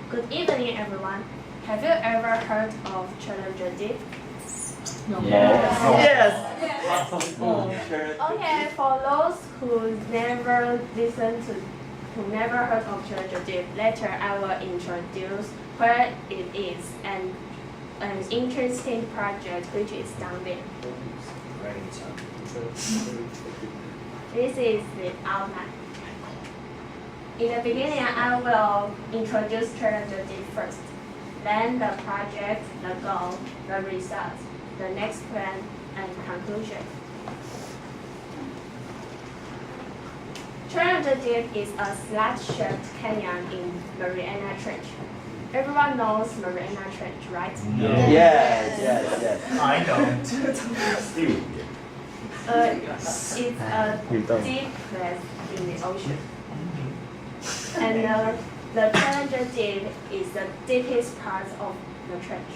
Good evening, everyone. Have you ever heard of Challenger Deep? No. Yes. Okay, for those who never heard of Challenger Deep, later I will introduce what it is and an interesting project which is done there. This is the outline. In the beginning, I will introduce Challenger Deep first, then the project, the goal, the results, the next plan, and conclusion. Challenger Deep is a slat-shaped canyon in Mariana Trench. Everyone knows Mariana Trench, right? Yes. I don't. It's a deep place in the ocean. And the Challenger Deep is the deepest part of the trench.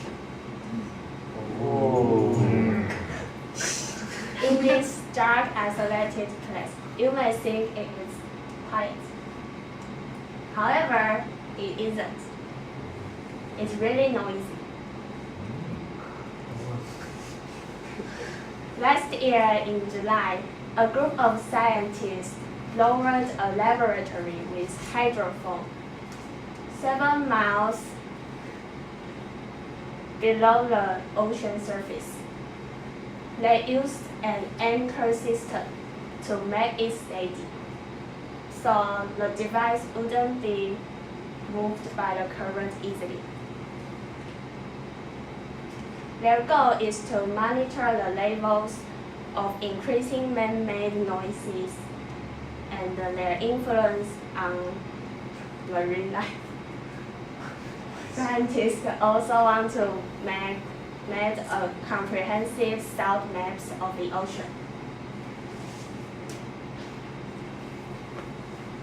In this dark, isolated place, you may think it is quiet. However, it isn't. It's really noisy. Last year in July, a group of scientists lowered a laboratory with hydrophone 7 miles below the ocean surface. They used an anchor system to make it steady, so the device wouldn't be moved by the current easily. Their goal is to monitor the levels of increasing man-made noises and their influence on marine life. Scientists also want to make a comprehensive salt maps of the ocean.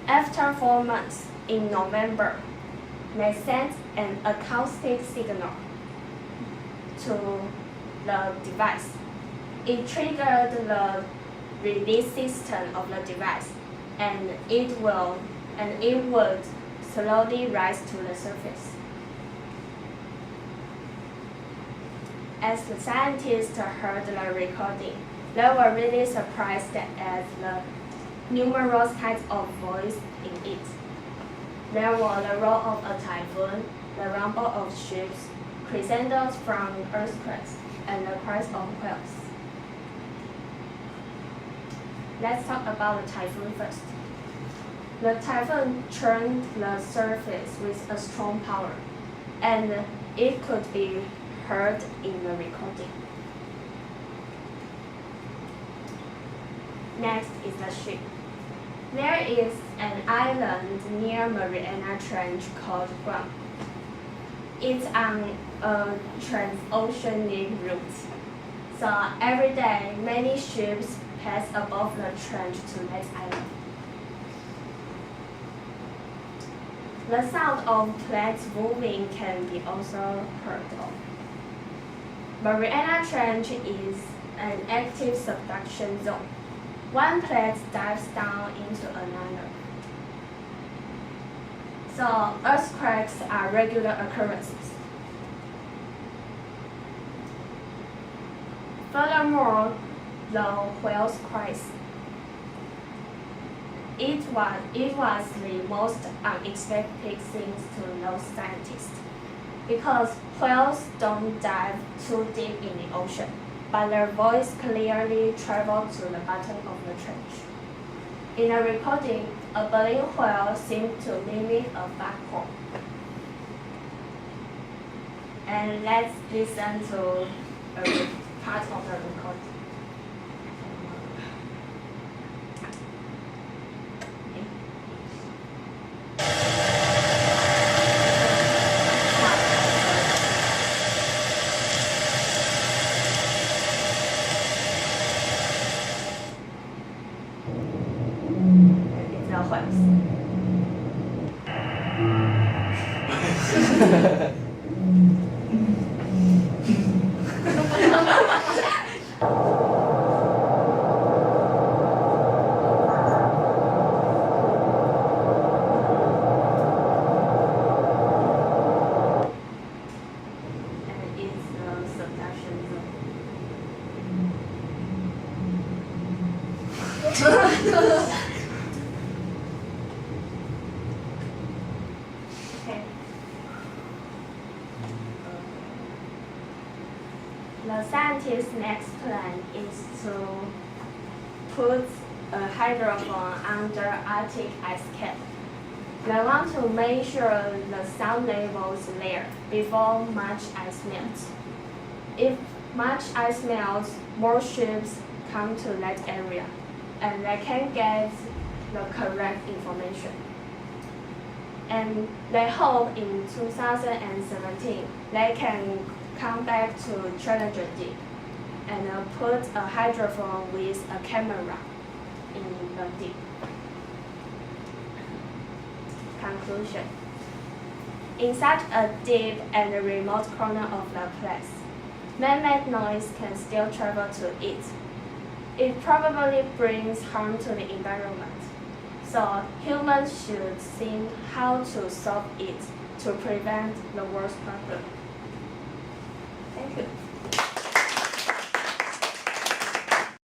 After 4 months, in November, they sent an acoustic signal to the device. It triggered the release system of the device, and it would slowly rise to the surface. As the scientists heard the recording, they were really surprised at the numerous kinds of voice in it. There were the roar of a typhoon, the rumble of ships, crescendos from earthquakes, and the cries of whales. Let's talk about the typhoon first. The typhoon churned the surface with a strong power, and it could be heard in the recording. Next is the ship. There is an island near Mariana Trench called Guam. It's on a transoceanic route, so every day many ships pass above the trench to next island. The sound of planes moving can be also heard of. Mariana Trench is an active subduction zone. One plate dives down into another. So earthquakes are regular occurrences. Furthermore, the whales cries. It was the most unexpected thing to those scientists, because whales don't dive too deep in the ocean, but their voice clearly traveled to the bottom of the trench. In a recording, a baleen whale seemed to mimic a buckhorn. And let's listen to a part of the recording. It's the whales. The scientist's next plan is to put a hydrophone under Arctic ice cap. They want to make sure the sound levels there before much ice melts. If much ice melts, more ships come to that area, and they can get the correct information. And they hope in 2017 they can come back to Challenger Deep and put a hydrophone with a camera in the deep. Conclusion. In such a deep and remote corner of the place, man-made noise can still travel to it. It probably brings harm to the environment, so humans should think how to solve it to prevent the worst problem. Thank you.